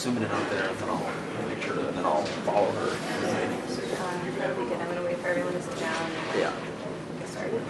zooming in out there, and then I'll make sure that, and then I'll follow her. That'll be good. I'm going to wait for everyone to sit down. Yeah. Get started.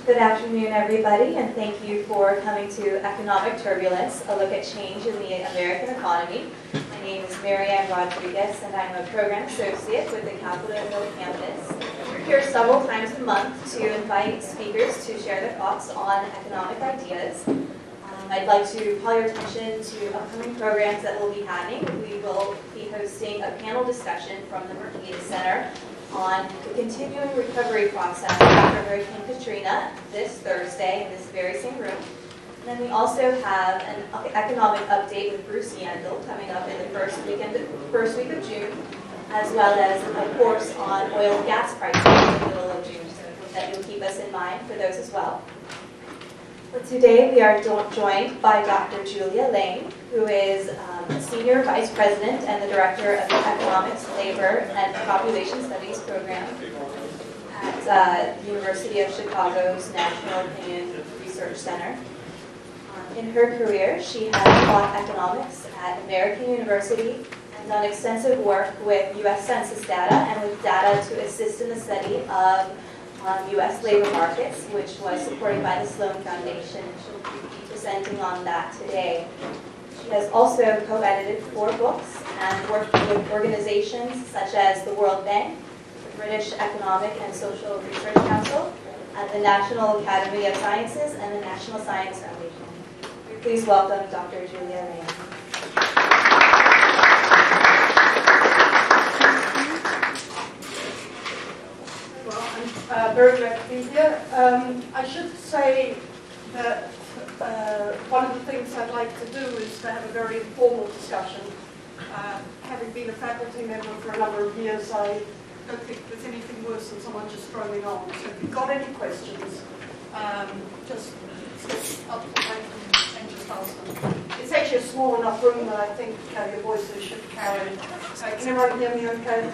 Good afternoon, everybody, and thank you for coming to Economic Turbulence, a look at change in the American economy. My name is Mary Ann Rodriguez, and I'm a program associate with the Capitol Hill campus. We're here several times a month to invite speakers to share their thoughts on economic ideas. I'd like to call your attention to upcoming programs that we'll be having. We will be hosting a panel discussion from the Mercatus Center on the continuing recovery process after Hurricane Katrina this Thursday in this very same room. And then we also have an economic update with Bruce Yandel coming up in the first week of June, as well as a course on oil and gas prices in the middle of June, so that you'll keep us in mind for those as well. But today we are joined by Dr. Julia Lane, who is Senior Vice President and the Director of the Economics, Labor, and Population Studies program at the University of Chicago's National Opinion Research Center. In her career, she has taught economics at American University and done extensive work with U.S. Census data and with data to assist in the study of U.S. labor markets, which was supported by the Sloan Foundation, and she'll be presenting on that today. She has also co-edited 4 books and worked with organizations such as the World Bank, the British Economic and Social Research Council, and the National Academy of Sciences and the National Science Foundation. Please welcome Dr. Julia Lane. Very glad to be here. I should say that one of the things I'd like to do is to have a very informal discussion. Having been a faculty member for a number of years, I don't think there's anything worse than someone just droning on. So if you've got any questions, just step up to the mic and just ask them. It's actually a small enough room that I think your voices should carry. Can everyone hear me okay?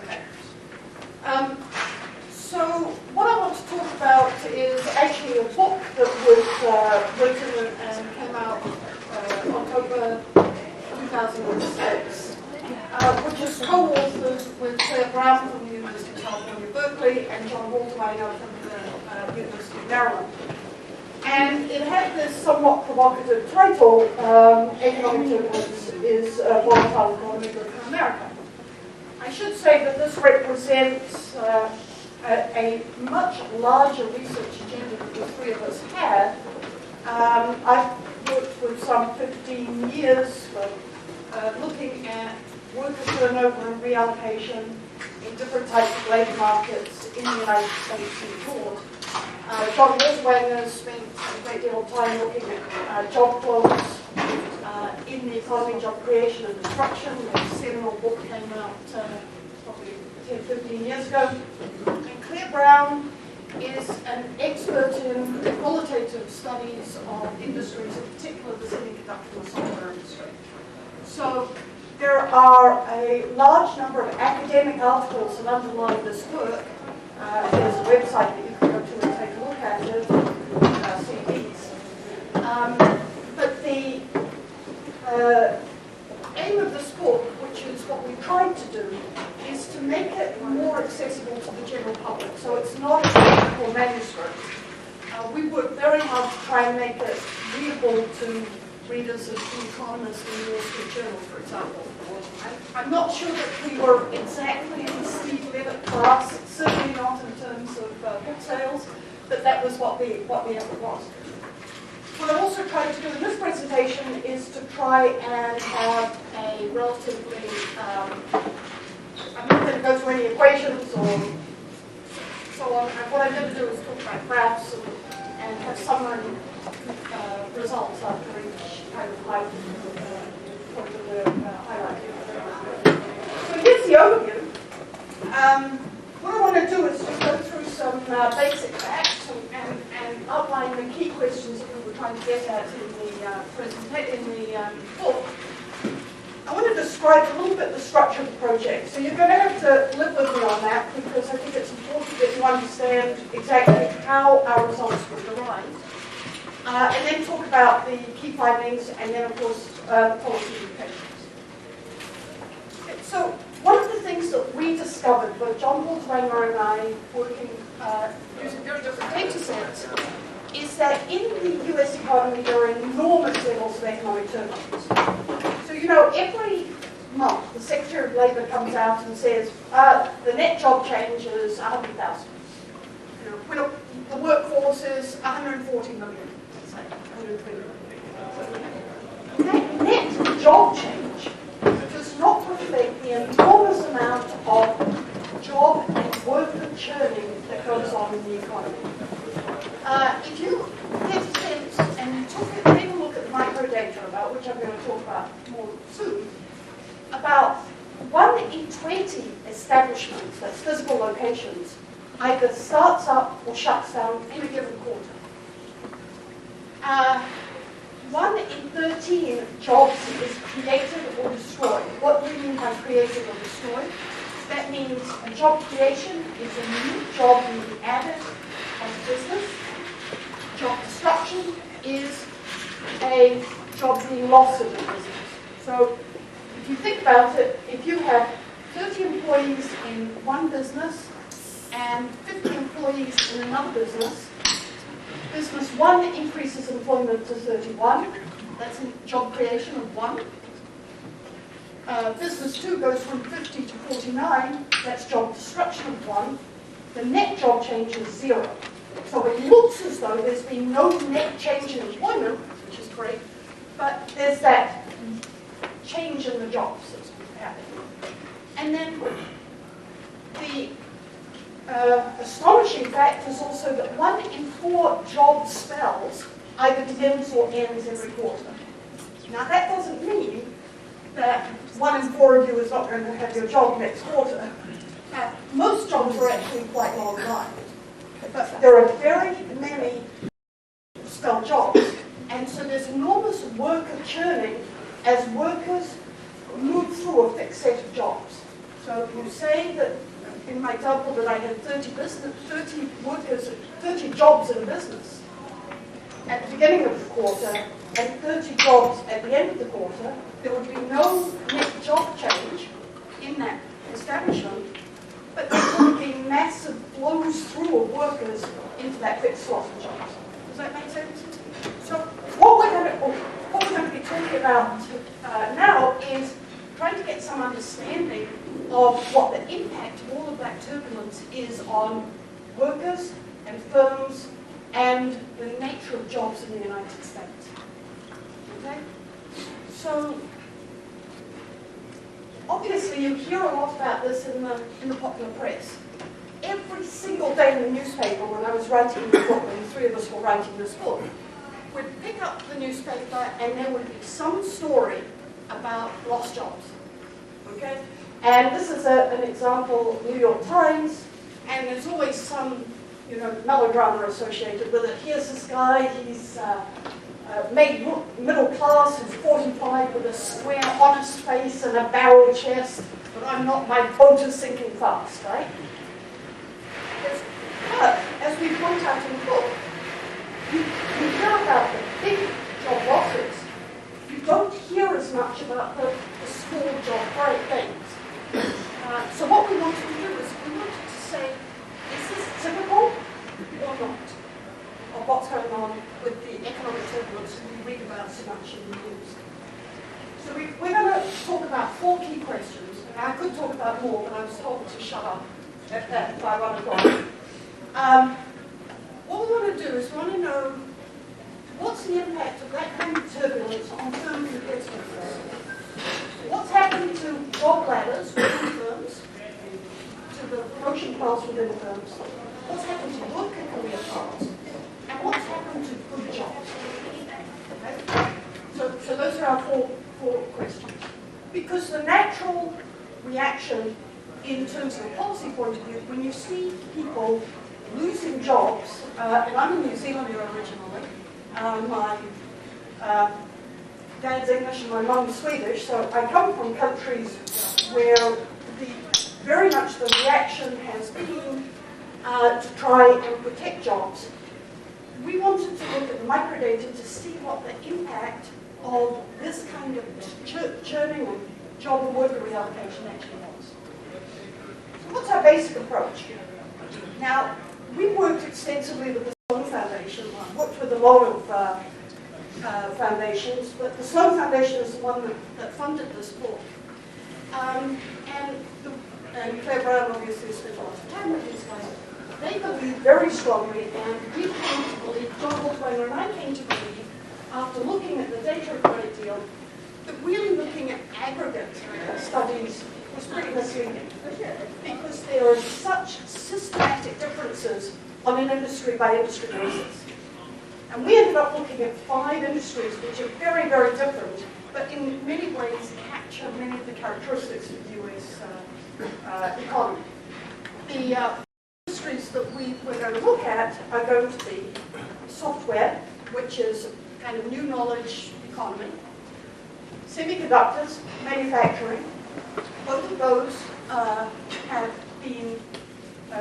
Okay. So what I want to talk about is actually a book that was written and came out October 2006, which is co-authored with Claire Brown from the University of California, Berkeley, and John Waltermeyer from the University of Maryland. And it had this somewhat provocative title, Economic Turbulence is a Volatile Economy Good for America. I should say that this represents a much larger research agenda that the 3 of us had. I've worked for some 15 years for looking at worker turnover and reallocation in different types of labour markets in the United States in short. John Wolfwanger spent a great deal of time looking at job flows in the economy, job creation and destruction. A seminal book came out probably 10, 15 years ago. And Claire Brown is an expert in qualitative studies of industries, in particular the semiconductor and software industry. So there are a large number of academic articles that underlie this work. There's a website that you can go to and take a look at it, CDs. But the aim of this book, which is what we tried to do, is to make it more accessible to the general public. So it's not a technical manuscript. We worked very hard to try and make it readable to readers of The Economist and the Wall Street Journal, for example. I'm not sure that we were exactly in Steve Levitt class, certainly not in terms of book sales, but that was what the effort was. What I also tried to do in this presentation is to try and have a relatively, I'm not going to go through any equations or so on. What I'm going to do is talk about graphs and have summary results after each kind of point that we're highlighting. So here's the overview. What I want to do is just go through some basic facts and outline the key questions that we were trying to get at in the book. I want to describe a little bit the structure of the project. So you're going to have to live with me on that because I think it's important that you understand exactly how our results were derived. And then talk about the key findings and then, of course, policy implications. Okay, so one of the things that we discovered, both John Wolfwanger and I, working using very different data sets, is that in the US economy there are enormous levels of economic turbulence. So, you know, every month the Secretary of Labour comes out and says the net job change is 100,000. You know, when the workforce is 140 million, let's say, 120 million. That net job change does not reflect the enormous amount of job and worker churning that goes on in the economy. If you get a sense and take a look at the microdata, about which I'm going to talk about more soon, about 1 in 20 establishments, that's physical locations, either starts up or shuts down in a given quarter. 1 in 13 jobs is created or destroyed. What do we mean by created or destroyed? That means a job creation is a new job being added as a business. Job destruction is a job being lost as a business. So if you think about it, if you have 30 employees in one business and 50 employees in another business, business 1 increases employment to 31. That's a job creation of 1. Business 2 goes from 50 to 49. That's job destruction of 1. The net job change is 0. So it looks as though there's been no net change in employment, which is great, but there's that change in the jobs that's happening. And then the astonishing fact is also that 1 in 4 job spells either begins or ends every quarter. Now that doesn't mean that 1 in 4 of you is not going to have your job next quarter. Most jobs are actually quite long-lived. But there are very many spell jobs. And so there's enormous worker churning as workers move through a fixed set of jobs. So you say that, in my example, that I had 30 jobs in a business at the beginning of the quarter and 30 jobs at the end of the quarter, there would be no net job change in that establishment, but there would be massive flows through of workers into that fixed slot of jobs. Does that make sense? So what we're going to be talking about now is trying to get some understanding of what the impact of all of that turbulence is on workers and firms and the nature of jobs in the United States. Okay? So obviously you hear a lot about this in the popular press. Every single day in the newspaper when I was writing the book, and the three of us were writing this book, we'd pick up the newspaper and there would be some story about lost jobs. Okay? And this is an example, New York Times, and there's always some, melodrama associated with it. Here's this guy, he's made middle class, who's 45 with a square, honest face and a barrel chest, but I'm not, my boat is sinking fast, right? But, as we point out in the book, you hear about the big job losses. You don't hear as much about the small job things. So what we wanted to do is we wanted to say, is this typical or not of what's going on with the economic turbulence we read about so much in the news? So we're going to talk about 4 key questions. And I could talk about more, but I was told to shut up by 1 o'clock. What we want to do is we want to know what's the impact of that kind of turbulence on firms and businesses. What's happening to job ladders within firms, to the promotion paths within firms, what's happened to worker career paths, and what's happened to good jobs. Okay? So those are our four questions. Because the natural reaction in terms of a policy point of view, when you see people losing jobs, and I'm a New Zealander originally, my dad's English and my mum's Swedish, so I come from countries where very much the reaction has been to try and protect jobs. We wanted to look at microdata to see what the impact of this kind of churning of job and worker reallocation actually was. So what's our basic approach? Now, we worked extensively with the Sloan Foundation. I worked with a lot of foundations, but the Sloan Foundation is the one that funded this book. And Claire Brown obviously spent a lot of time with these guys. They believe very strongly, and we came to believe, John Holtweiler and I came to believe, after looking at the data a great deal, that really looking at aggregate studies was pretty misleading, because there are such systematic differences on an industry-by-industry basis. And we ended up looking at 5 industries which are very, very different, but in many ways capture many of the characteristics of the US economy. The industries that we're going to look at are going to be software, which is kind of new knowledge economy, semiconductors, manufacturing. Both of those have been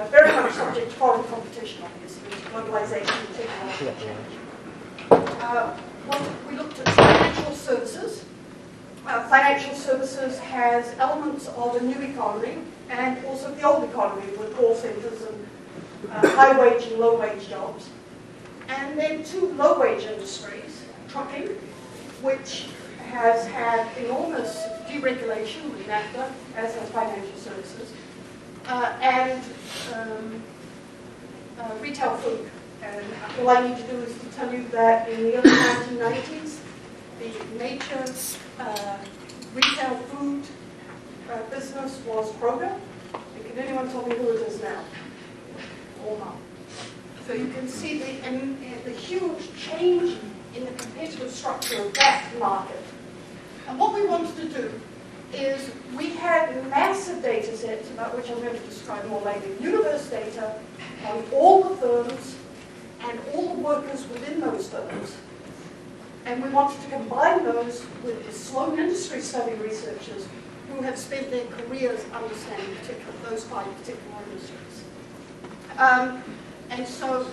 very much subject to foreign competition, obviously, globalization and technological change. We looked at financial services. Financial services has elements of a new economy and also the old economy with call centers and high-wage and low-wage jobs. And then 2 low-wage industries, trucking, which has had enormous deregulation with NAFTA, as has financial services, and retail food. And all I need to do is to tell you that in the early 1990s, the major retail food business was Kroger. And can anyone tell me who it is now? Or not? So you can see the huge change in the competitive structure of that market. And what we wanted to do is we had massive data sets, about which I'm going to describe more later, universe data on all the firms and all the workers within those firms. And we wanted to combine those with the Sloan industry study researchers who have spent their careers understanding those 5 particular industries. And so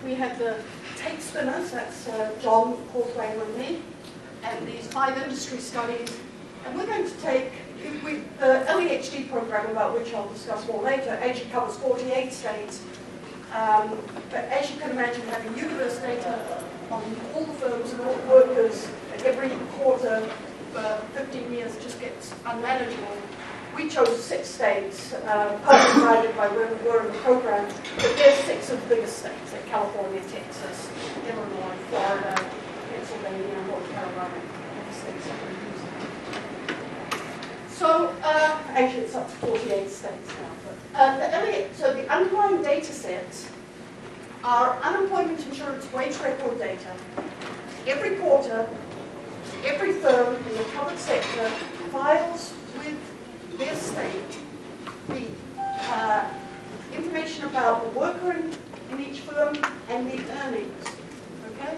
we had the tape spinners, that's John, Holtweiler, and me, and these 5 industry studies. And we're going to take the LEHD program, about which I'll discuss more later, actually covers 48 states. But as you can imagine, having universe data on all the firms and all the workers every quarter for 15 years just gets unmanageable. We chose 6 states, partly guided by where we were in the program, but there's 6 of the biggest states, like California, Texas, Illinois, Florida, Pennsylvania, North Carolina, all the states that we're using. So, actually it's up to 48 states now. But, so the underlying data sets are unemployment insurance wage record data. Every quarter, every firm in the public sector files with their state the information about the worker in each firm and the earnings. Okay?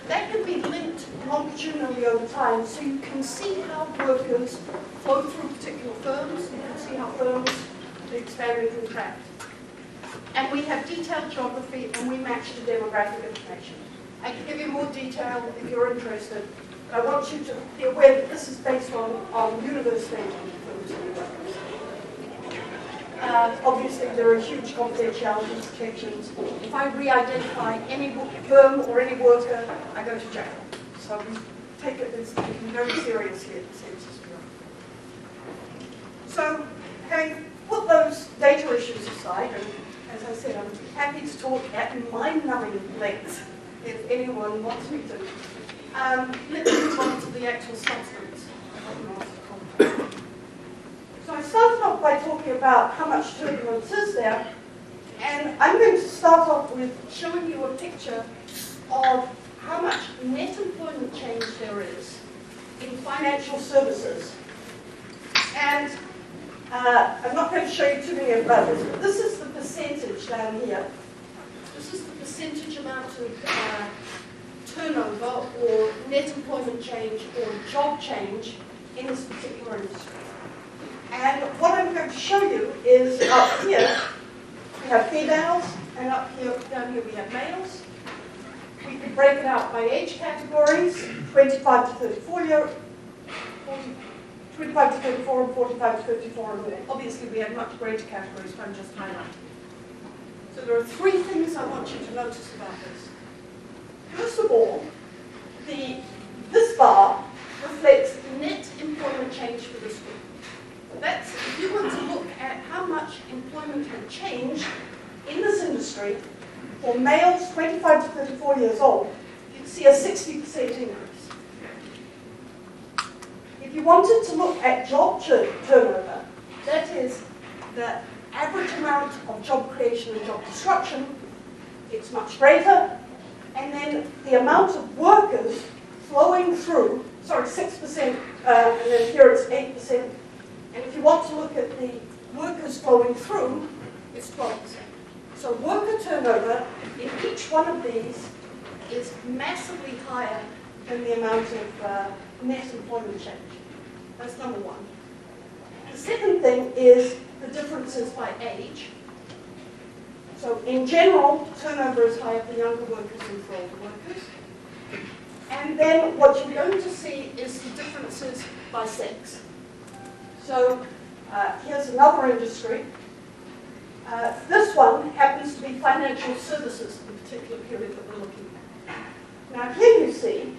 That can be linked longitudinally over time, so you can see how workers flow through particular firms. You can see how firms expand and contract. And we have detailed geography, and we match the demographic information. I can give you more detail if you're interested, but I want you to be aware that this is based on university firms and workers. Obviously, there are huge confidentiality protections. If I re-identify any firm or any worker, I go to jail. So we take it as taken very seriously at the Census Bureau. So, having put those data issues aside, and as I said, I'm happy to talk at mind-numbing length if anyone wants me to. Let's move on to the actual substance. So I started off by talking about how much turbulence is there, and I'm going to start off with showing you a picture of how much net employment change there is in financial services. And I'm not going to show you too many of those, but this is the percentage down here. This is the percentage amount of turnover or net employment change or job change in this particular industry. And what I'm going to show you is up here, we have females, and up here, down here we have males. We can break it out by age categories, 25 to 34 year, 25 to 34 and 45 to 54 and more. Obviously we have much greater categories, but I'm just highlighting. So there are three things I want you to notice about this. First of all, this bar reflects net employment change for this group. That's, if you want to look at how much employment had changed in this industry for males 25 to 34 years old, you'd see a 60% increase. If you wanted to look at job turnover, that is the average amount of job creation and job destruction, it's much greater. And then the amount of workers flowing through, 6%, and then here it's 8%. And if you want to look at the workers flowing through, it's 12%. So worker turnover in each one of these is massively higher than the amount of net employment change. That's number one. The second thing is the differences by age. So in general, turnover is higher for younger workers than for older workers. And then what you're going to see is the differences by sex. So here's another industry. This one happens to be financial services, the particular period that we're looking at. Now here you see,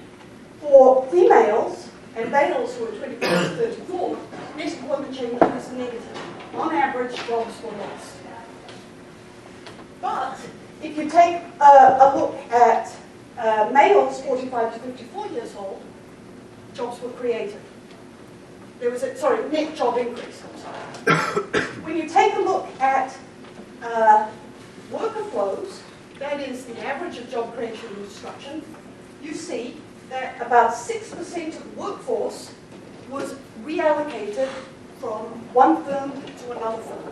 for females and males who are 25 to 34, net employment change is negative. On average, jobs were lost. But if you take a look at males 45 to 54 years old, jobs were created. There was a, net job increase, I'm sorry. When you take a look at worker flows, that is the average of job creation and destruction, you see that about 6% of the workforce was reallocated from one firm to another firm.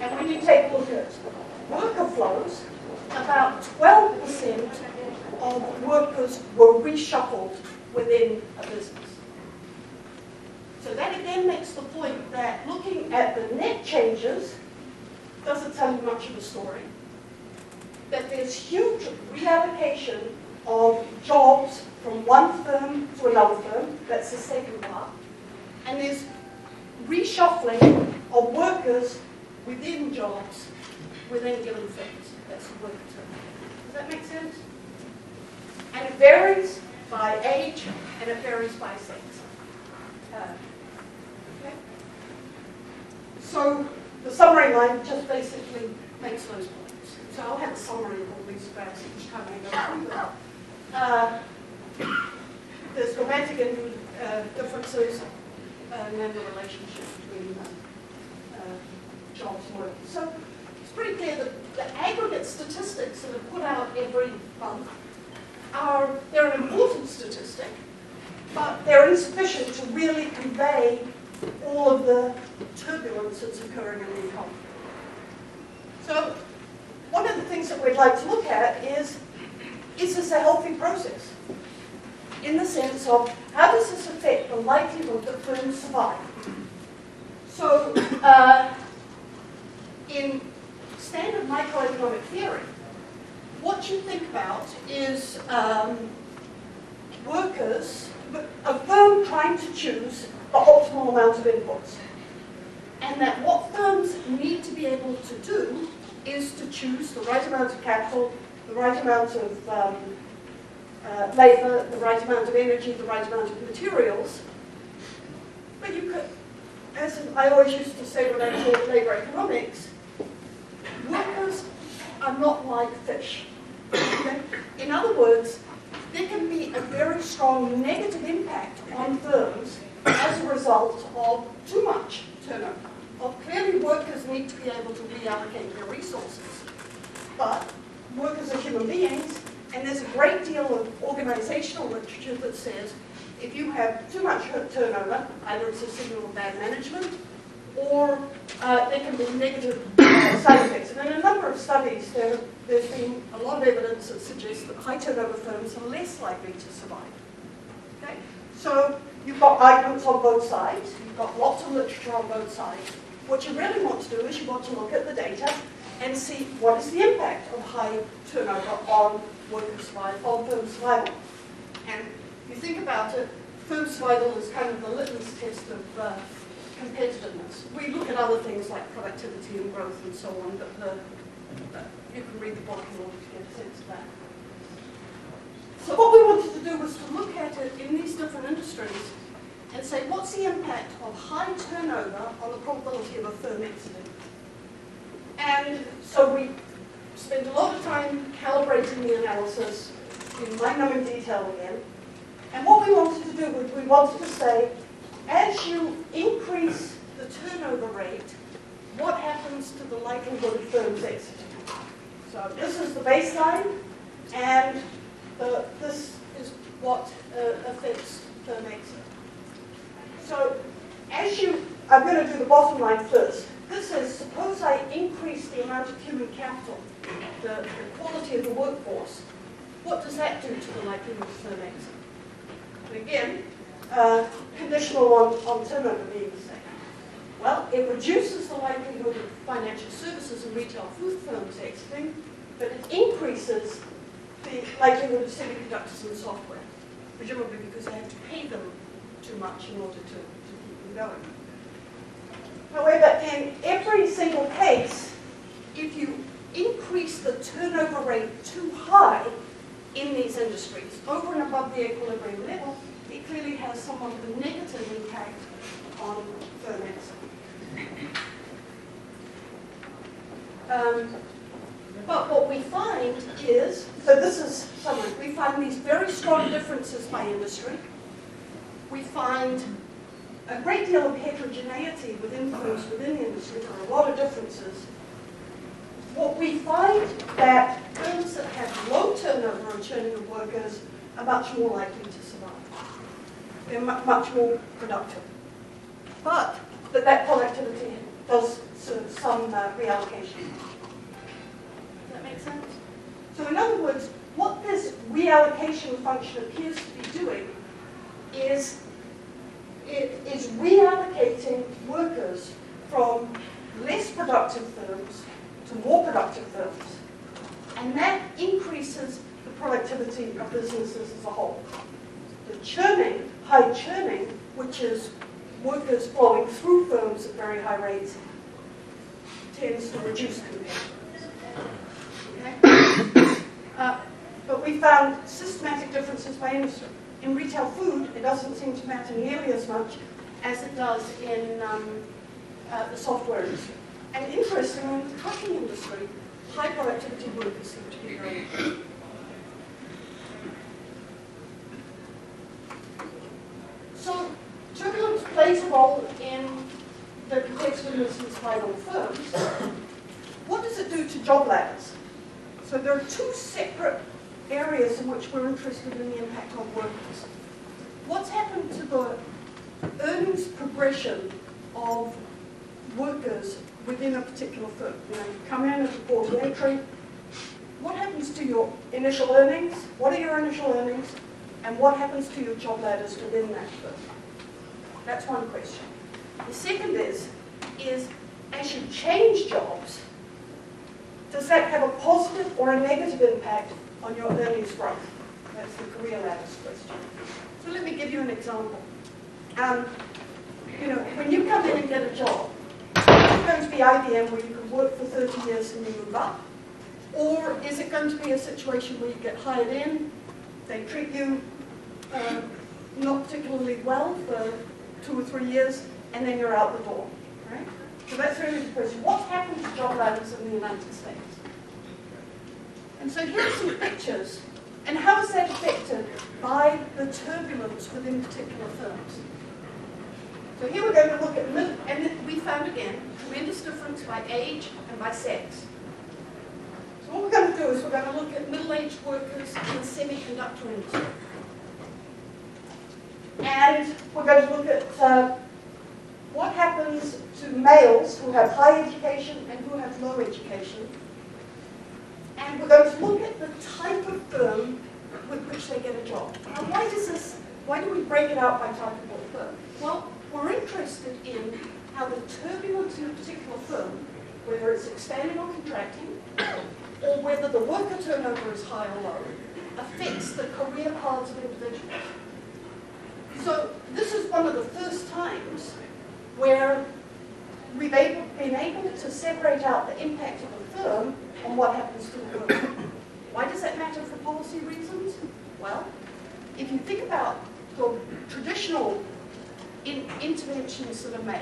And when you take a look at worker flows, about 12% of workers were reshuffled within a business. So that again makes the point that looking at the net changes doesn't tell you much of a story. That there's huge reallocation of jobs from one firm to another firm, that's the second part, and there's reshuffling of workers within jobs within given firms. That's the worker term. Does that make sense? And it varies by age and it varies by sex. Okay? So the summary line just basically makes those points. So I'll have a summary of all these graphs each time I go through them. There's dramatic differences and then the relationship between jobs and work. So it's pretty clear that the aggregate statistics that are put out every month they're an important statistic, but they're insufficient to really convey all of the turbulence that's occurring in the economy. So one of the things that we'd like to look at is this a healthy process? In the sense of, how does this affect the likelihood that firms survive? So in standard microeconomic theory, what you think about is workers, a firm trying to choose the optimal amount of inputs. And that what firms need to be able to do is to choose the right amount of capital, the right amount of labor, the right amount of energy, the right amount of materials. But you could, as I always used to say when I taught labor economics, workers are not like fish. Okay? In other words, there can be a very strong negative impact on firms as a result of too much turnover. Clearly, workers need to be able to reallocate their resources. But workers are human beings, and there's a great deal of organizational literature that says if you have too much turnover, either it's a signal of bad management, or there can be negative side effects. And in a number of studies, there's been a lot of evidence that suggests that high turnover firms are less likely to survive. Okay? So you've got arguments on both sides. You've got lots of literature on both sides. What you really want to do is you want to look at the data and see what is the impact of high turnover on worker survival, on firm survival. And if you think about it, firm survival is kind of the litmus test of competitiveness. We look at other things like productivity and growth and so on, but you can read the book in order to get a sense of that. So what we wanted to do was to look at it in these different industries and say, what's the impact of high turnover on the probability of a firm exiting? And so we spent a lot of time calibrating the analysis in mind-numbing detail again. And what we wanted to do was we wanted to say, as you increase the turnover rate, what happens to the likelihood of firms exiting? So this is the baseline, and this is what affects firm exit. So I'm going to do the bottom line first. This is, suppose I increase the amount of human capital, the quality of the workforce. What does that do to the likelihood of firm exit? And again, conditional on turnover being the same. Well, it reduces the likelihood of financial services and retail food firms exiting, but it increases the likelihood of semiconductors and software, presumably because they have to pay them too much in order to keep them going. However, in every single case, if you increase the turnover rate too high in these industries, over and above the equilibrium level, it clearly has somewhat of a negative impact on firm exit. But what we find is, so this is summary, we find these very strong differences by industry. We find a great deal of heterogeneity within firms within the industry. There are a lot of differences. What we find that firms that have low turnover and churning of workers are much more likely to survive. They're much more productive. But that productivity does serve some reallocation. Does that make sense? So in other words, what this reallocation function appears to be doing is it is reallocating workers from less productive firms to more productive firms. And that increases the productivity of businesses as a whole. The churning, high churning, which is workers flowing through firms at very high rates, tends to reduce competitiveness. Okay? But we found systematic differences by industry. In retail food, it doesn't seem to matter nearly as much as it does in the software industry. And interestingly, in the trucking industry, high productivity workers seem to be very good. So turbulence plays plays a role in the competitiveness of final firms. What does it do to job ladders? So there are two separate areas in which we're interested in the impact on workers. What's happened to the earnings progression of workers within a particular firm? You come in as a port of entry. What happens to your initial earnings? What are your initial earnings? And what happens to your job ladders within that firm? That's one question. The second is as you change jobs, does that have a positive or a negative impact on your earnings growth? That's the career ladders question. So let me give you an example. When you come in and get a job, is it going to be IBM where you can work for 30 years and you move up? Or is it going to be a situation where you get hired in, they treat you not particularly well for 2 or 3 years, and then you're out the door, right? So that's really the question. What's happened to job ladders in the United States? And so here are some pictures. And how is that affected by the turbulence within particular firms? So here we're going to look at, and we found again, tremendous difference by age and by sex. So what we're going to do is we're going to look at middle-aged workers in the semiconductor industry. And we're going to look at what happens to males who have high education and who have low education. And we're going to look at the type of firm with which they get a job. Now, why do we break it out by type of firm? Well, we're interested in how the turbulence in a particular firm, whether it's expanding or contracting, or whether the worker turnover is high or low, affects the career paths of individuals. So this is one of the first times where we've been able to separate out the impact of a firm on what happens to the worker. Why does that matter for policy reasons? Well, if you think about the traditional interventions that are made,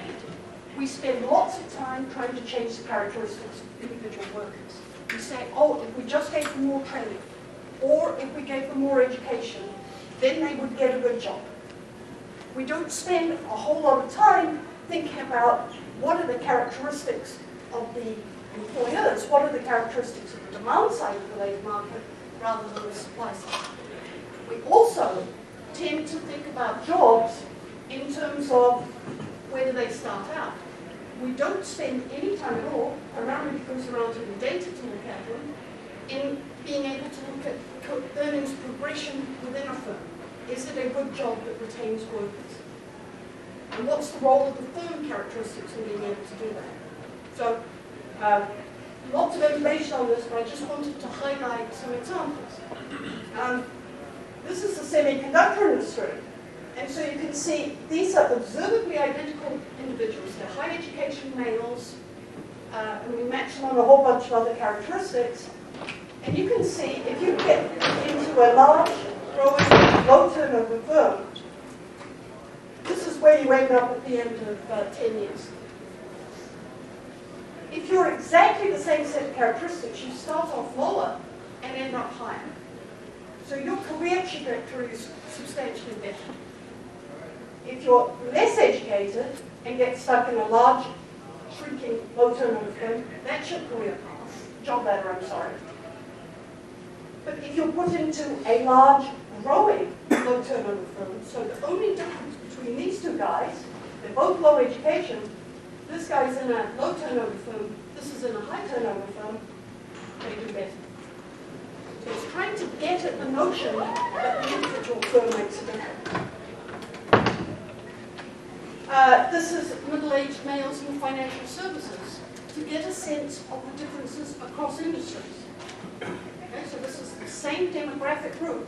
we spend lots of time trying to change the characteristics of individual workers. We say, oh, if we just gave them more training, or if we gave them more education, then they would get a good job. We don't spend a whole lot of time thinking about what are the characteristics of the employers, what are the characteristics of the demand side of the labor market rather than the supply side. We also tend to think about jobs in terms of where do they start out. We don't spend any time at all, around when it comes around to the data to look at them, in being able to look at earnings progression within a firm. Is it a good job that retains workers? And what's the role of the firm characteristics in being able to do that? So, lots of information on this, but I just wanted to highlight some examples. This is the semiconductor industry. And so you can see these are observably identical individuals. They're high education males, and we match them on a whole bunch of other characteristics. And you can see if you get into a large, growing, low turnover firm, this is where you end up at the end of 10 years. If you're exactly the same set of characteristics, you start off lower and end up higher. So your career trajectory is substantially better. If you're less educated and get stuck in a large, shrinking, low turnover firm, that's your career path, job ladder, I'm sorry. But if you're put into a large, growing, low turnover firm, so the only difference between these two guys, they're both low education, this guy's in a low turnover firm, this is in a high turnover firm, they do better. So it's trying to get at the notion that the individual firm makes a difference. This is middle-aged males in financial services to get a sense of the differences across industries. Okay, so this is the same demographic group.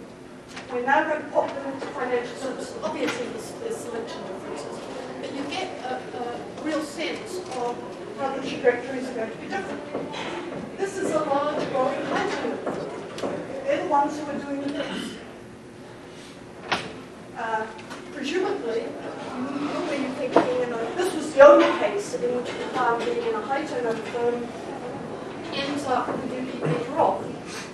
We're now going to pop them into financial services. Obviously, there's selection differences, but you get a real sense of how the trajectories are going to be different. This is a large, growing high turnover. They're the ones who are doing the best. Presumably, you're thinking, this was the only case in which we found being in a high turnover firm ends up with you being better off.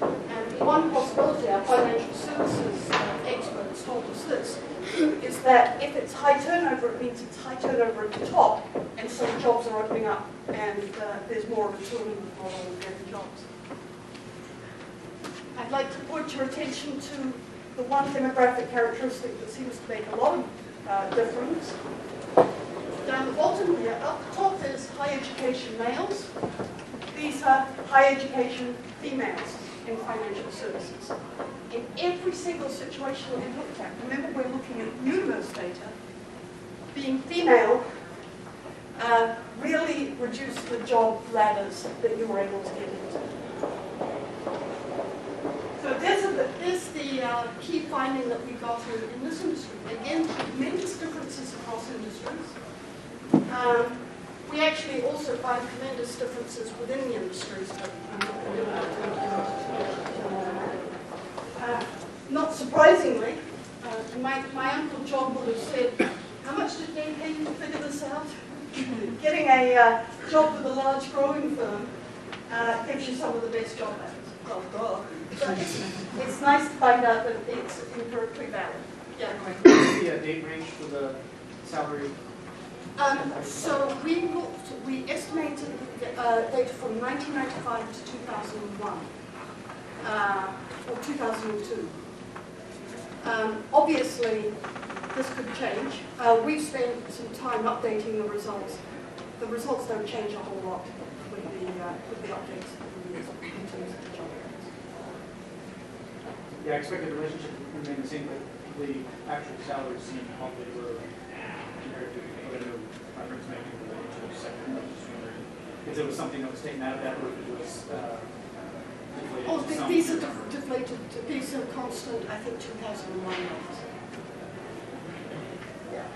And one possibility, our financial services experts told us this, is that if it's high turnover, it means it's high turnover at the top, and so jobs are opening up, and there's more of a tournament model of getting jobs. I'd like to point your attention to the one demographic characteristic that seems to make a lot of difference. Down the bottom here, up the top is high education males. These are high education females in financial services. In every single situation that we looked at, remember we're looking at universe data, being female really reduced the job ladders that you were able to get into. So there's the key finding that we got in this industry. Again, tremendous differences across industries. We actually also find tremendous differences within the industries. Not surprisingly, my Uncle John would have said, how much did they pay you to figure this out? Getting a job with a large growing firm gives you some of the best job ladders. Oh, God. But it's nice to find out that it's empirically valid. Yeah, What's the date range for the salary? So we estimated data from 1995 to 2001, or 2002. Obviously, this could change. We've spent some time updating the results. The results don't change a whole lot with the updates in terms of the job areas. Yeah, I expect the relationship to remain the same, but the actual salaries seem probably low compared to what I know my friends making related to the sector. I was just wondering if there was something that was taken out of that, or if it was deflated. Oh, these are deflated. These are constant. I think 2001 numbers. Yeah.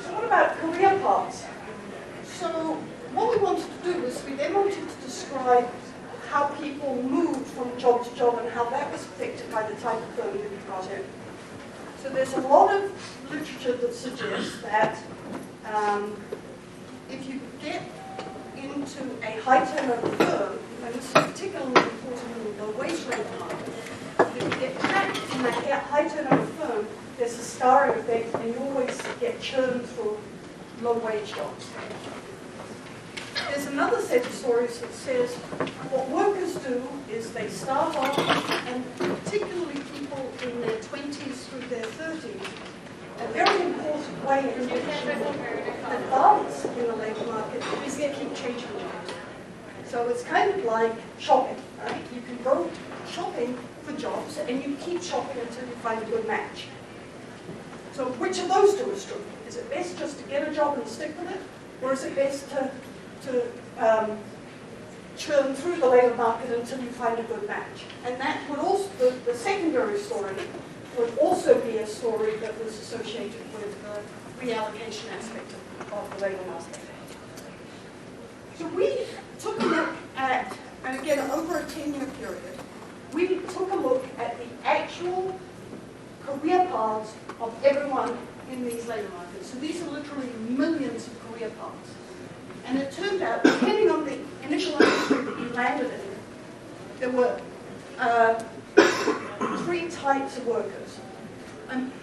So what about career paths? So what we wanted to do was we then wanted to describe how people moved from job to job and how that was affected by the type of firm that you got in. So there's a lot of literature that suggests that if you get into a high turnover firm, and this is particularly important in the wage rate market, if you get trapped in a high turnover firm, there's a scarring effect and you always get churned through low wage jobs. There's another set of stories that says what workers do is they start off, and particularly people in their 20s through their 30s, a very important way in which you advance in the labour market is to keep changing jobs. So it's kind of like shopping, right? You can go shopping for jobs and you keep shopping until you find a good match. So which of those two is true? Is it best just to get a job and stick with it? Or is it best to churn through the labour market until you find a good match? And that would also, the secondary story would also be a story that was associated with the reallocation aspect of the labour market. So we took a look at, and again over a 10-year period, we took a look at the actual career paths of everyone in these labour markets. So these are literally millions of career paths. And it turned out, depending on the initial industry that you landed in, there were three types of workers.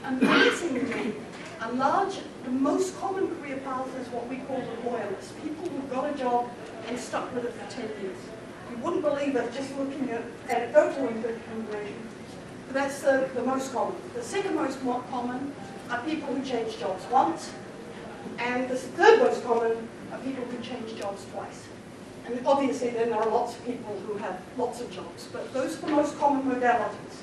Amazingly, the most common career path is what we call the loyalists, people who got a job and stuck with it for 10 years. You wouldn't believe it just looking at anecdotal information, but that's the most common. The second most common are people who change jobs once, and the third most common are people who change jobs twice. And obviously then there are lots of people who have lots of jobs, but those are the most common modalities.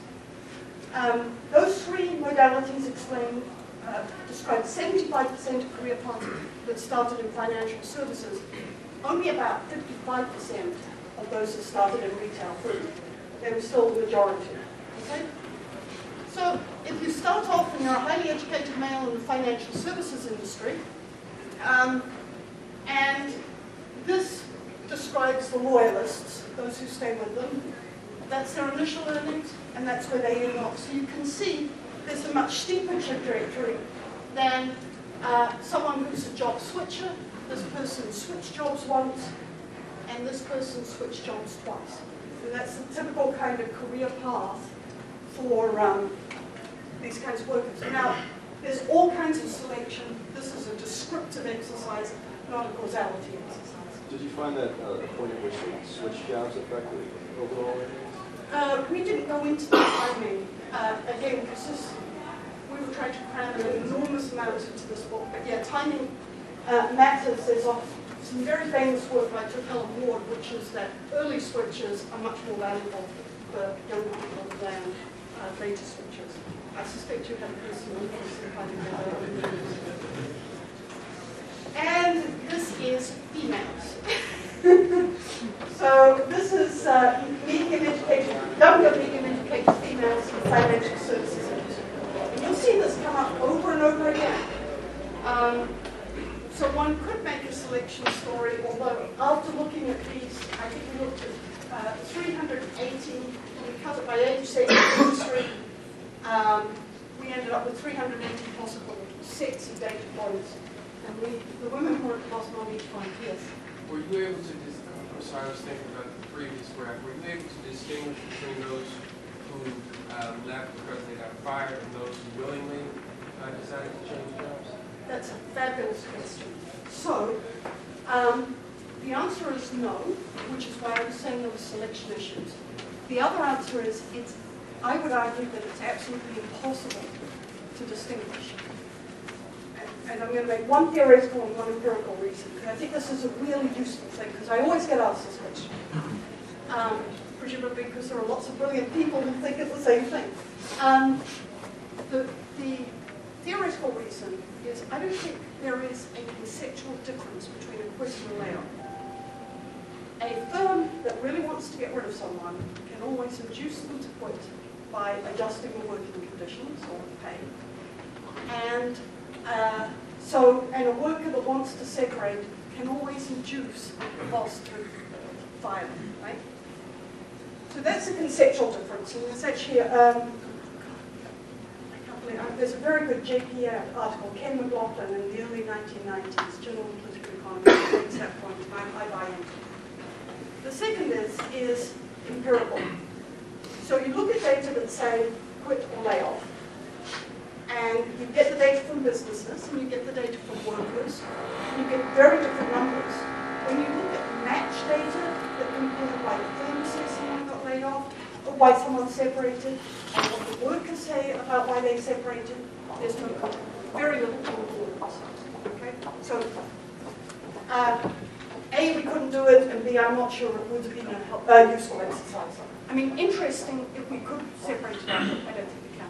Those three modalities describe 75% of career paths that started in financial services. Only about 55% of those that started in retail food. They were still the majority. Okay? So if you start off and you're a highly educated male in the financial services industry, and this describes the loyalists, those who stay with them. That's their initial earnings, and that's where they end up. So you can see there's a much steeper trajectory than someone who's a job switcher. This person switched jobs once, and this person switched jobs twice. And that's the typical kind of career path for these kinds of workers. Now, there's all kinds of selection. This is a descriptive exercise, not a causality exercise. Did you find that a point at which they switched jobs affected overall? We didn't go into the timing, again, because we were trying to cram an enormous amount into this book. But yeah, timing matters. There's some very famous work by Turbulent, which is that early switches are much more valuable for young people than later switches. I suspect you have a personal interest in finding that out. And this is females. So this is medium-educated, younger medium-educated females in the financial services industry. And you'll see this come up over and over again. So one could make a selection story, although after looking at these, I think we looked at 380, we cut it by age, segment, industry. We ended up with 380 possible sets of data points. And the women were at the bottom on each one, yes. Were you able to, I'm sorry, I was thinking about the previous graph, were you able to distinguish between those who left because they got fired and those who willingly decided to change jobs? That's a fabulous question. So, the answer is no, which is why I was saying there were selection issues. The other answer is, I would argue that it's absolutely impossible to distinguish. And I'm going to make one theoretical and one empirical reason, because I think this is a really useful thing, because I always get asked this question. Presumably because there are lots of brilliant people who think it's the same thing. The theoretical reason is I don't think there is a conceptual difference between a quit and a layoff. A firm that really wants to get rid of someone can always induce them to quit by adjusting the working conditions or the pay. And a worker that wants to separate can always induce the boss to fire them, right? So that's a conceptual difference. And there's actually, there's a very good JPA article, Ken McLaughlin, in the early 1990s, Journal of Political Economy, makes that point. I buy into it. The second is empirical. So you look at data that say quit or lay off. And you get the data from businesses, and you get the data from workers, and you get very different numbers. When you look at match data that compare why the firm says someone got laid off, or why someone separated, and what the workers say about why they separated, there's very little concordance. Okay? So, A, we couldn't do it, and B, I'm not sure it would have been a useful exercise. I mean, interesting if we could separate it out, I don't think we can.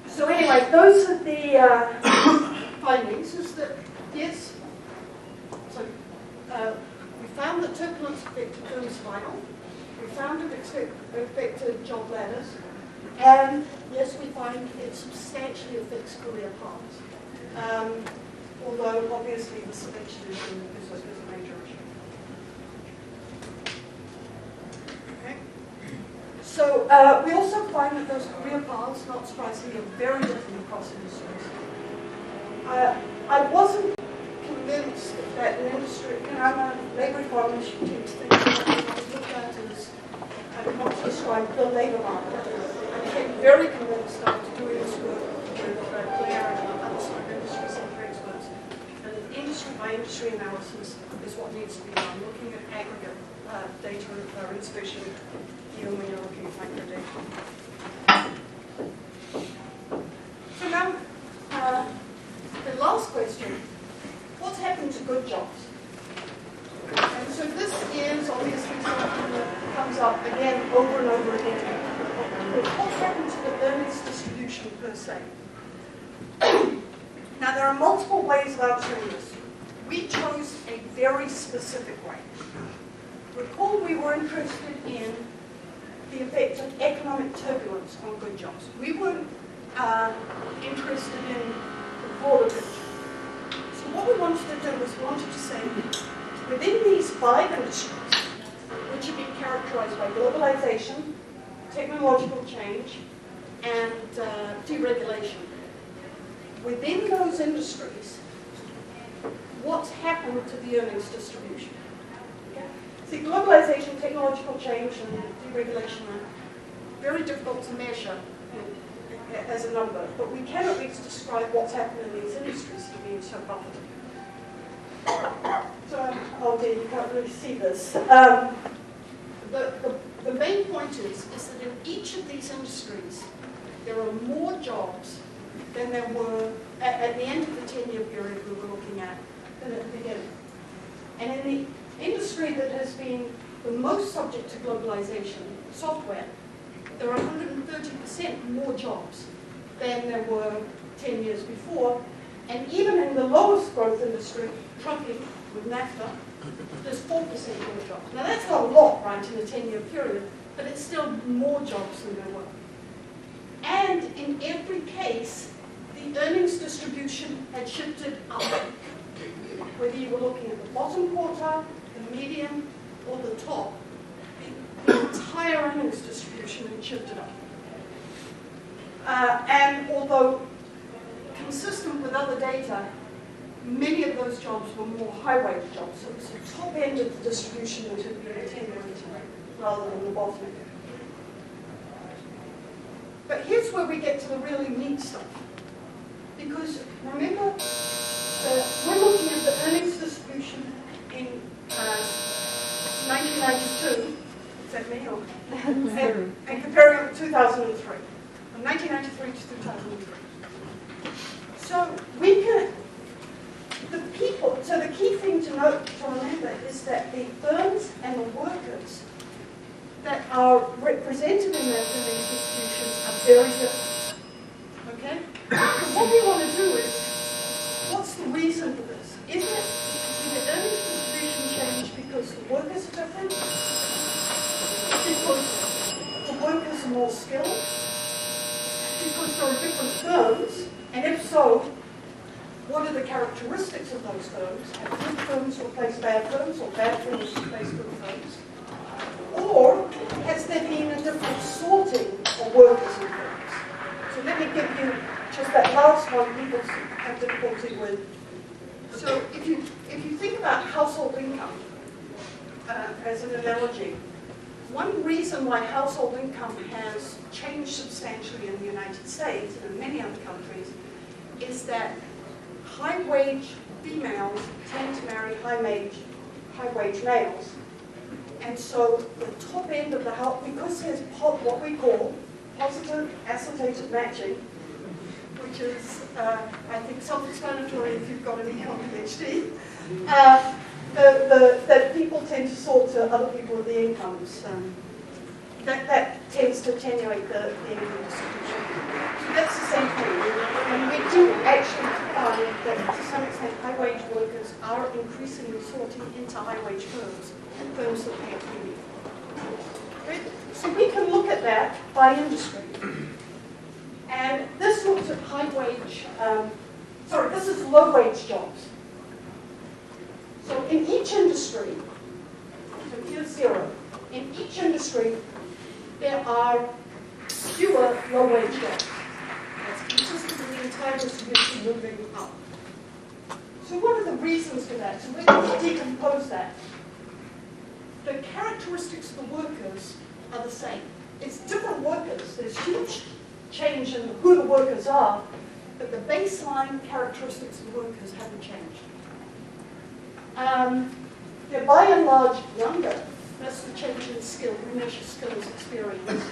So anyway, those are the findings, is that, yes, so we found that turbulence affected firm survival, we found it affected job ladders, and yes, we find it substantially affects career paths, although obviously the selection issue is a major issue. So we also find that those career paths, not surprisingly, are very different across industries. I wasn't convinced that an industry, I'm a labour economist, you tend to think that I was looked at as, I want to describe the labour market. I became very convinced after doing this work with Claire and other sort of industry sector experts, that an industry by industry analysis is what needs to be done, looking at aggregate data, insufficient, even when you're looking at micro data. So now, the last question, what's happened to good jobs? And so this is obviously something that comes up again over and over again. What's happened to the earnings distribution per se? Now there are multiple ways of answering this. We chose a very specific way. Recall we were interested in the effect of economic turbulence on good jobs. We weren't interested in the broader picture. So what we wanted to do was we wanted to say, within these 5 industries, which have been characterized by globalization, technological change, and deregulation, within those industries, what's happened to the earnings distribution? Okay? See, globalization, technological change, and deregulation are very difficult to measure as a number, but we can at least describe what's happened in these industries that are being so profitable. So, oh dear, you can't really see this. The main point is that in each of these industries, there are more jobs than there were at the end of the 10-year period we were looking at than at the beginning. And in the industry that has been the most subject to globalization, software, there are 130% more jobs than there were 10 years before. And even in the lowest growth industry, trucking with NAFTA, there's 4% more jobs. Now that's not a lot, right, in a 10-year period, but it's still more jobs than there were. And in every case, the earnings distribution had shifted up. Whether you were looking at the bottom quartile, the median, or the top, the entire earnings distribution had shifted up. And although consistent with other data, many of those jobs were more high-wage jobs. So it was the top end of the distribution that had been attenuated rather than the bottom end. But here's where we get to the really neat stuff. Because remember, we're looking at the earnings distribution in 1992, is that me? Or, and comparing it with 2003. From 1993 to 2003. So we can, so the key thing to note, to remember, is that the firms and the workers that are represented in those earnings distributions are very different. Okay? So what we want to do is, what's the reason for this? Did the earnings distribution change because the workers are different? Because the workers are more skilled? Because there are different firms? And if so, what are the characteristics of those firms? Have good firms replace bad firms, or bad firms replace good firms? Or has there been a different sorting of workers and firms? So let me give you just that last one people have difficulty with. So if you think about household income as an analogy, one reason why household income has changed substantially in the United States and in many other countries is that high-wage females tend to marry high-wage males. And so the top end of the house, because there's what we call positive associated matching, which is, I think, self-explanatory if you've got an econ PhD, that people tend to sort to other people with the incomes. That tends to attenuate the income distribution. So that's the same thing. And we do actually find that to some extent high-wage workers are increasingly sorting into high-wage firms that pay a premium. Okay? So we can look at that by industry. And this looks at high-wage, this is low-wage jobs. So in each industry, so here's 0. In each industry, there are fewer low-wage jobs. That's consistent with the entire distribution moving up. So what are the reasons for that? So we're going to decompose that. The characteristics of the workers are the same. It's different workers. There's huge change in who the workers are, but the baseline characteristics of the workers haven't changed. They're by and large younger. That's the change in skill. We measure skill as experience.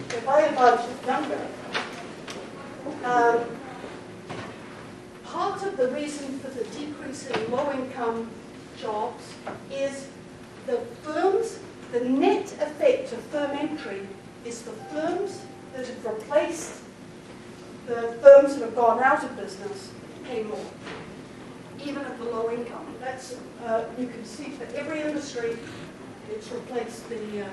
They're by and large younger. Part of the reason for the decrease in low-income jobs is the firms, the net effect of firm entry is the firms that have replaced the firms that have gone out of business pay more, even at the low income. That's, you can see for every industry, it's replaced the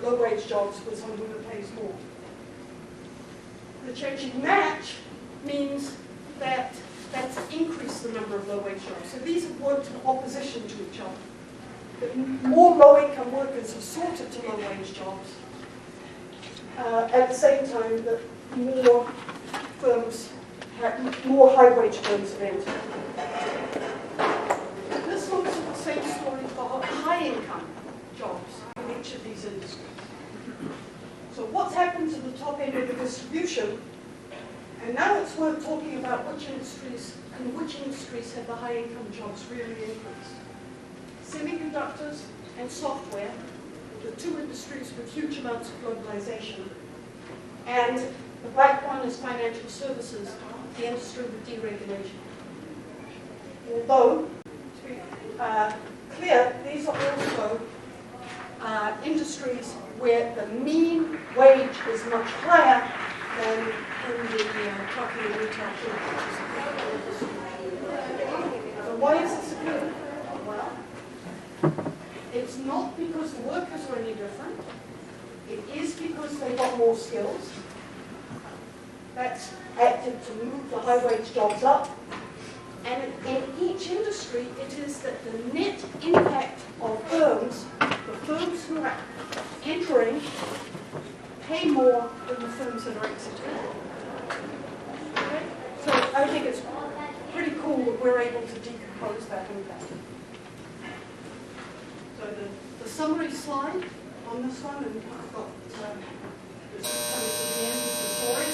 low-wage jobs with someone that pays more. The changing match means that that's increased the number of low-wage jobs. So these have worked in opposition to each other. That more low-income workers have sorted to low-wage jobs. At the same time, that more firms, more high-wage firms have entered. the top end of the distribution. And now it's worth talking about which industries have the high income jobs really increased. Semiconductors and software, the two industries with huge amounts of globalization. And the black one is financial services, the industry with deregulation. Although, to be clear, these are also industries where the mean wage is much higher than in the trucking and retail field. So why is this occurring? Well, it's not because the workers are any different. It is because they've got more skills. That's acted to move the high wage jobs up. And in each industry, it is that the net impact of firms, the firms who are entering, pay more than the firms that are exiting. Okay? So I think it's pretty cool that we're able to decompose that impact. So the summary slide on this one, and I've got this coming to the end of the story.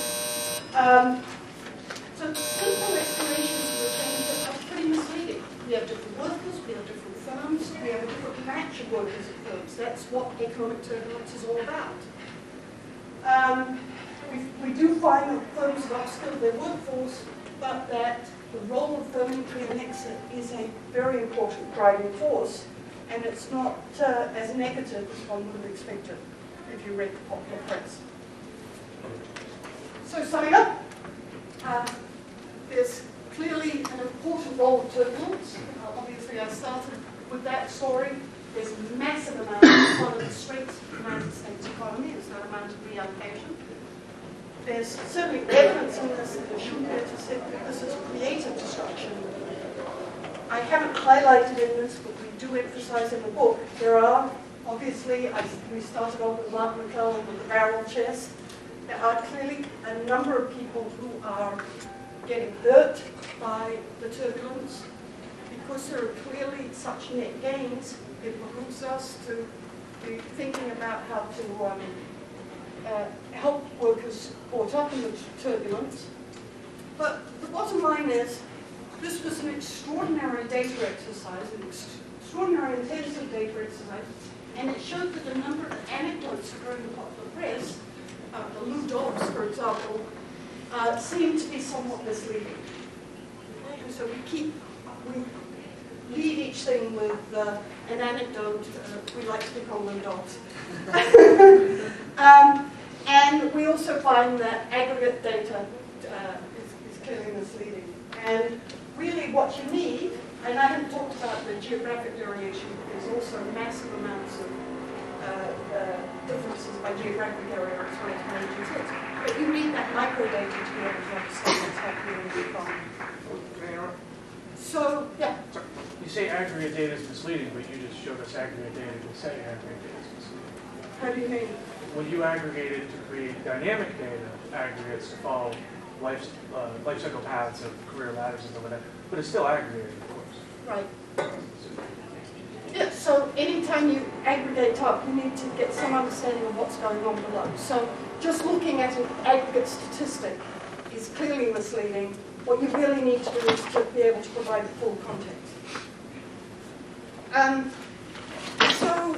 So simple explanations of the change are pretty misleading. We have different workers, we have different firms, we have a different match of workers and firms. That's what economic turbulence is all about. We do find that firms have upskilled their workforce, but that the role of firm entry and exit is a very important driving force, and it's not as negative as one would have expected if you read the popular press. So summing up, there's clearly an important role of turbulence. Obviously, I started with that story. There's a massive amount of one of the strengths of the United States economy is that amount of reallocation. There's certainly evidence in this edition to say that this is creative destruction. I haven't highlighted in this, but we do emphasize in the book, there are, obviously, we started off with Mark McClellan with the barrel chest. There are clearly a number of people who are getting hurt by the turbulence. Because there are clearly such net gains, it behooves us to be thinking about how to help workers caught up in the turbulence. But the bottom line is, this was an extraordinary data exercise, an extraordinary intensive data exercise, and it showed that a number of anecdotes during the popular press, the Lou Dobbs, for example, seem to be somewhat misleading. And so we lead each thing with an anecdote. We like to pick on Lou Dobbs. And we also find that aggregate data is clearly misleading. And really what you need, and I haven't talked about the geographic variation, but there's also massive amounts of differences by geographic area as well as regions. But you need that micro data to be able to understand what's happening in the economy. So, yeah. You say aggregate data is misleading, but you just showed us aggregate data to say aggregate data is misleading. How do you mean? When you aggregated to create dynamic data, aggregates to follow life cycle paths of career ladders and stuff like that, but it's still aggregated, of course. Right. Yeah, so anytime you aggregate up, you need to get some understanding of what's going on below. So just looking at an aggregate statistic is clearly misleading. What you really need to do is to be able to provide the full context. So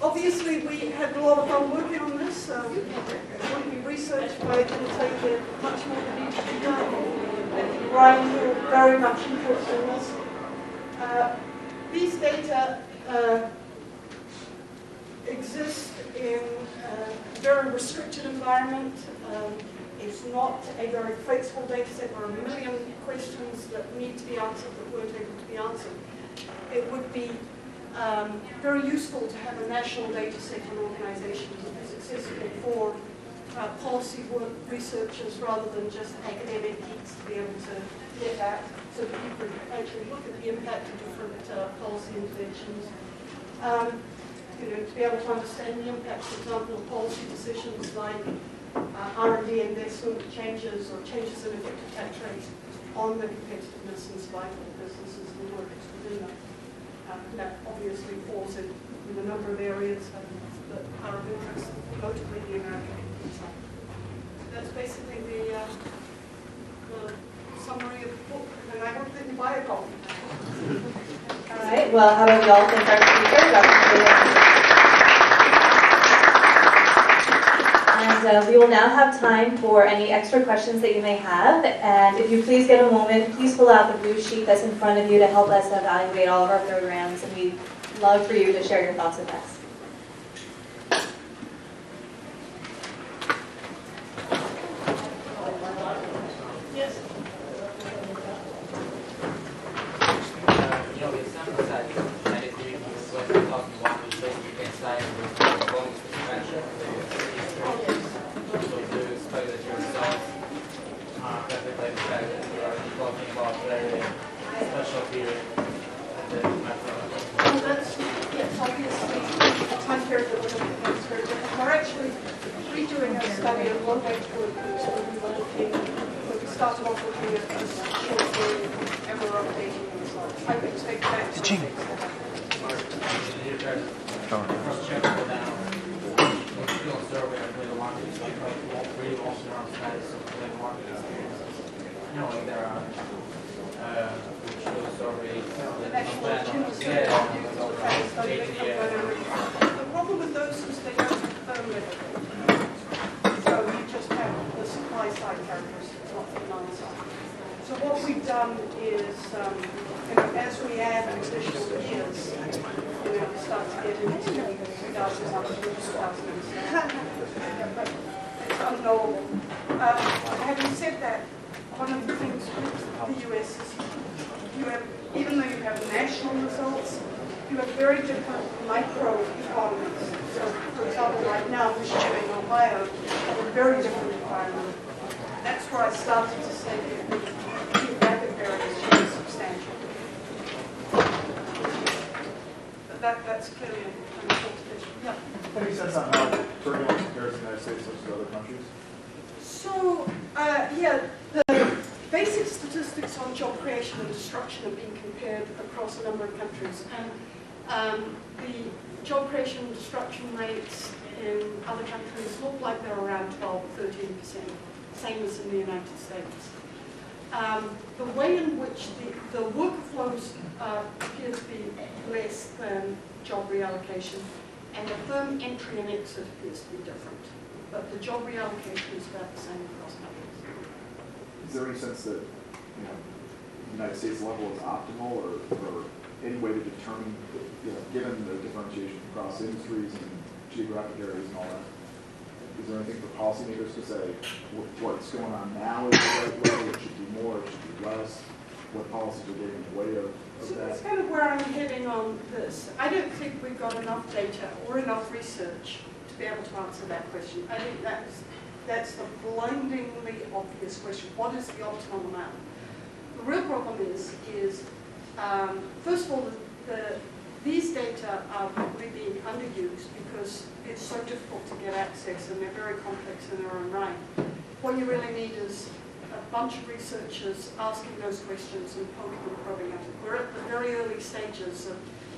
obviously we had a lot of fun working on this. It wouldn't be research if I didn't take it much more than each of you done. Brian, you're very much interested in this. These data exist in a very restricted environment. It's not a very flexible data set. There are a million questions that need to be answered that weren't able to be answered. It would be very useful to have a national data set on organizations that is accessible for policy work researchers rather than just academic geeks to be able to get at, so that you could actually look at the impact of different policy interventions. To be able to understand the impact, for example, of policy decisions like R&D investment changes or changes in effective tax rates on the competitiveness and survival of businesses and workers within them. That obviously falls in a number of areas that are of interest, notably the American economy. that's basically the summary of the book, and I hope that you buy a copy. All right, well, how about y'all thank our speaker, Dr. Williams? And we will now have time for any extra questions that you may have. And if you please get a moment, please fill out the blue sheet that's in front of you to help us evaluate all of our programs. And we'd love for you to share your thoughts with us. The problem with those is they don't have firm level. So you just have the supply side characteristics, not the demand side. So what we've done is, as we add additional years, we start to get into 2007, 2007. But it's unknowable. Having said that, one of the things with the US is even though you have national results, you have very different micro-economies. So, for example, right now, Michigan and Ohio have a very different environment. That's where I started to say that the geographic barriers should be substantial. But that's clearly an important issue. Yeah. Any sense on how turbulence compares to the United States versus other countries? So, yeah, the basic statistics on job creation and destruction are being compared across a number of countries. And the job creation and destruction rates in other countries look like they're around 12 or 13%, same as in the United States. The way in which the worker flows appear to be less than job reallocation, and the firm entry and exit appears to be different. But the job reallocation is about the same across countries. Is there any sense that the United States level is optimal, or any way to determine, given the differentiation across industries and geographic areas and all that? Is there anything for policymakers to say what's going on now is the right level, it should be more, it should be less? What policies are getting in the way of So that? that's kind of where I'm heading on this. I don't think we've got enough data or enough research to be able to answer that question. I think that's the blindingly obvious question. What is the optimum amount? The real problem is first of all, these data are probably being underused because it's so difficult to get access and they're very complex in their own right. What you really need is a bunch of researchers asking those questions and poking and probing at it. We're at the very early stages of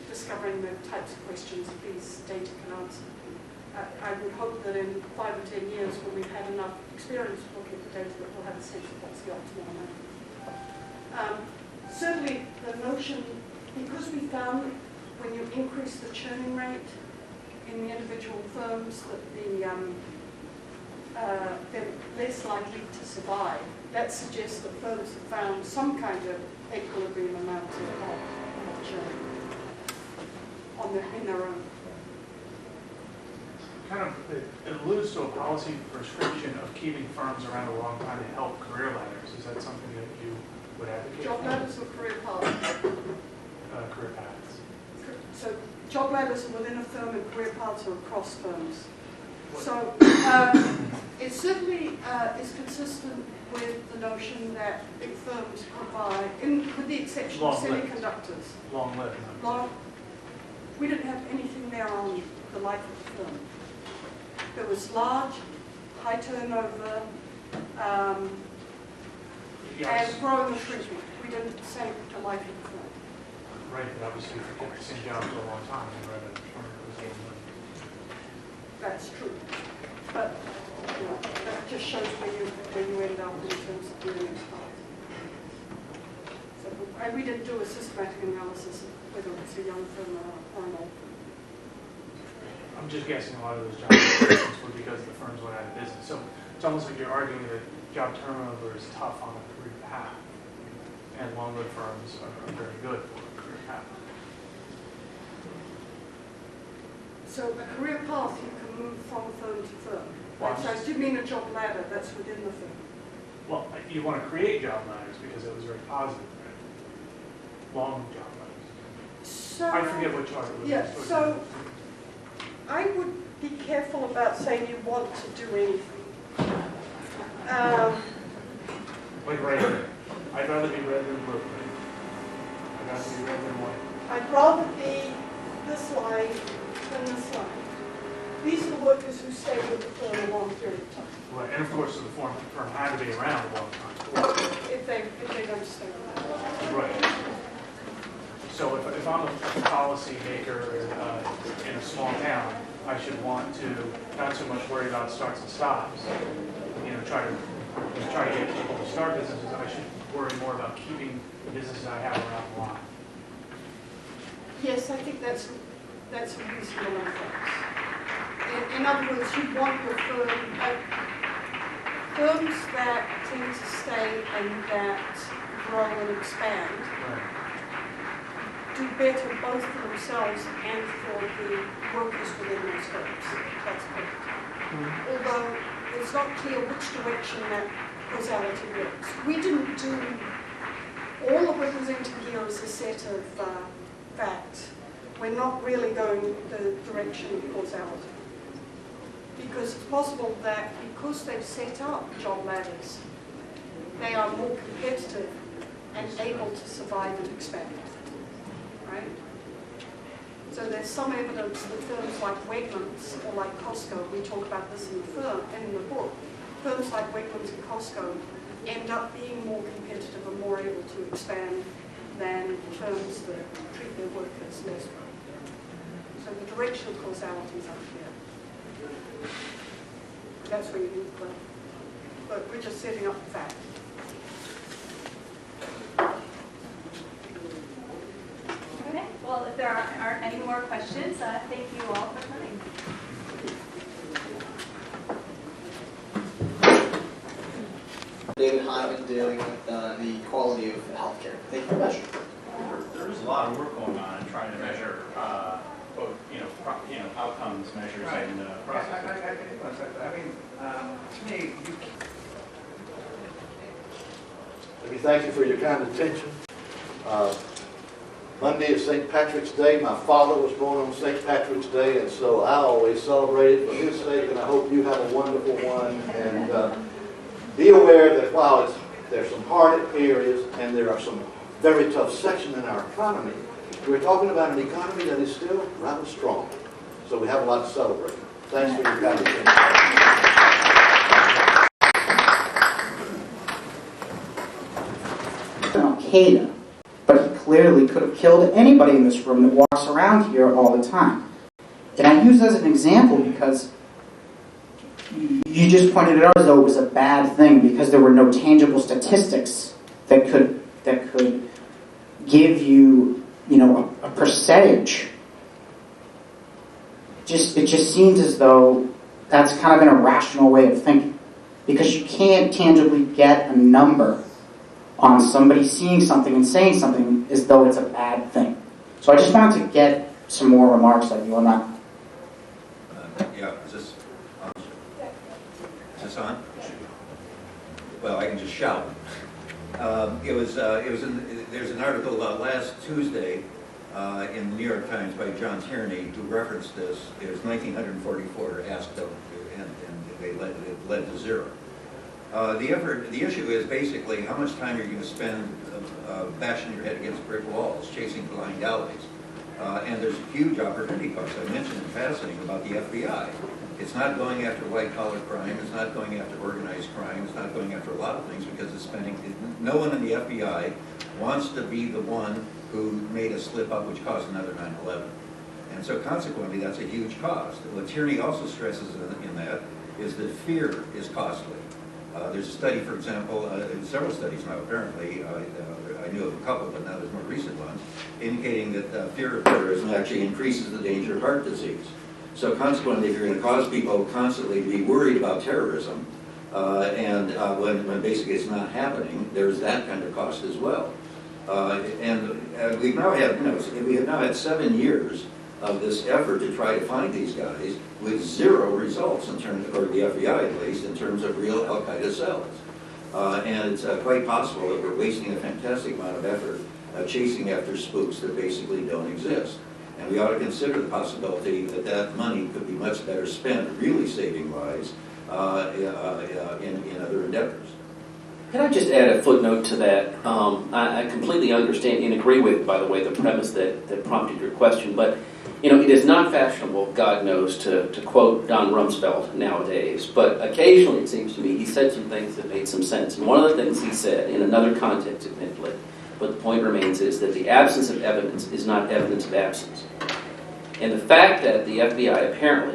discovering the types of questions that these data can answer. I would hope that in 5 or 10 years, when we've had enough experience looking at the data, that we'll have a sense of what's the optimal amount. Certainly, the notion, because we found when you increase the churning rate in the individual firms that they're less likely to survive. That suggests that firms have found some kind of equilibrium amount of churning in their own. Kind of, it alludes to a policy prescription of keeping firms around a long time to help career ladders. Is that something that you would advocate Job for? ladders or career paths? Career paths. So job ladders are within a firm and career paths are across firms. So it certainly is consistent with the notion that big firms provide, with the exception of semiconductors. Long-lived. We didn't have anything there on the life of the firm. It was large, high turnover, Yes. and growing and shrinking. We didn't say the life of the firm. Right, but obviously if you kept the same job for a long time, you read it. That's true. But That just shows where you end up in terms of your next path. So we didn't do a systematic analysis of whether it's a young firm or an old firm. I'm just guessing a lot of those job applications were because the firms went out of business. So it's almost like you're arguing that job turnover is tough on a career path, and long-lived firms are very good for a career path. So a career path, you can move from firm to firm. Well, So do you mean a job ladder that's within the firm? Well, you want to create job ladders because it was very positive, right? Long job ladders. So, I forget what chart it was. Yeah, so I would be careful about saying you want to do anything. Like red. I'd rather be red than blue. I'd rather be red than white. I'd rather be this line than this line. These are the workers who stay with the firm a long period of time. Right, and of course, the firm had to be around a long time. If they don't stay around. Right. So if I'm a policy maker in a small town, I should want to not so much worry about starts and stops. You know, try to get people to start businesses. I should worry more about keeping the businesses I have around the line. Yes, I think that's a reasonable inference. In other words, you want your firms that tend to stay and that grow and expand Right. do better both for themselves and for the workers within those firms. That's correct. Although it's not clear which direction that causality works. We didn't do, all that we're presenting here is a set of facts. We're not really going the direction of causality. Because it's possible that because they've set up job ladders, they are more competitive and able to survive and expand. Right? So there's some evidence that firms like Wegmans or like Costco, we talk about this in the book, firms like Wegmans and Costco end up being more competitive and more able to expand than firms that treat their workers less well. So the direction of causality is unclear. That's where you need to play. But we're just setting up the fact. Okay, well, if there aren't any more questions, thank you all for coming. David Hyman dealing with the quality of healthcare. Thank you very much. There's a lot of work going on in trying to measure, both, outcomes measures and processes. To me, let me thank you for your kind attention. Monday is St. Patrick's Day. My father was born on St. Patrick's Day, and so I always celebrate it for his sake, and I hope you have a wonderful one. And be aware that while there's some hard areas and there are some very tough sections in our economy, we're talking about an economy that is still rather strong. So we have a lot to celebrate. Thanks for your kind attention. Al-Qaeda, but he clearly could have killed anybody in this room that walks around here all the time. And I use as an example because you just pointed it out as though it was a bad thing because there were no tangible statistics that could give you, a percentage. It just seems as though that's kind of an irrational way of thinking because you can't tangibly get a number on somebody seeing something and saying something as though it's a bad thing. So I just wanted to get some more remarks out of you on that. Is this on? Well, I can just shout. There's an article last Tuesday in the New York Times by John Tierney who referenced this. It was 1944 asked them, and it led to zero. The issue is basically how much time you're going to spend bashing your head against brick walls, chasing blind alleys. And there's a huge opportunity cost. I mentioned in passing about the FBI. It's not going after white-collar crime. It's not going after organized crime. It's not going after a lot of things because it's spending. No one in the FBI wants to be the one who made a slip-up which caused another 9/11. And so consequently, that's a huge cost. What Tierney also stresses in that is that fear is costly. There's a study, for example, several studies now apparently, I knew of a couple, but now there's more recent ones, indicating that fear of terrorism actually increases the danger of heart disease. So consequently, if you're going to cause people constantly to be worried about terrorism, when basically it's not happening, there's that kind of cost as well. And we've now had, we have now had 7 years of this effort to try to find these guys with 0 results in terms, or the FBI at least, in terms of real Al-Qaeda cells. And it's quite possible that we're wasting a fantastic amount of effort chasing after spooks that basically don't exist. And we ought to consider the possibility that that money could be much better spent really saving lives in other endeavors. Can I just add a footnote to that? I completely understand and agree with, by the way, the premise that prompted your question, but it is not fashionable, God knows, to quote Don Rumsfeld nowadays, but occasionally it seems to me he said some things that made some sense. And one of the things he said, in another context admittedly, but the point remains, is that the absence of evidence is not evidence of absence. And the fact that the FBI apparently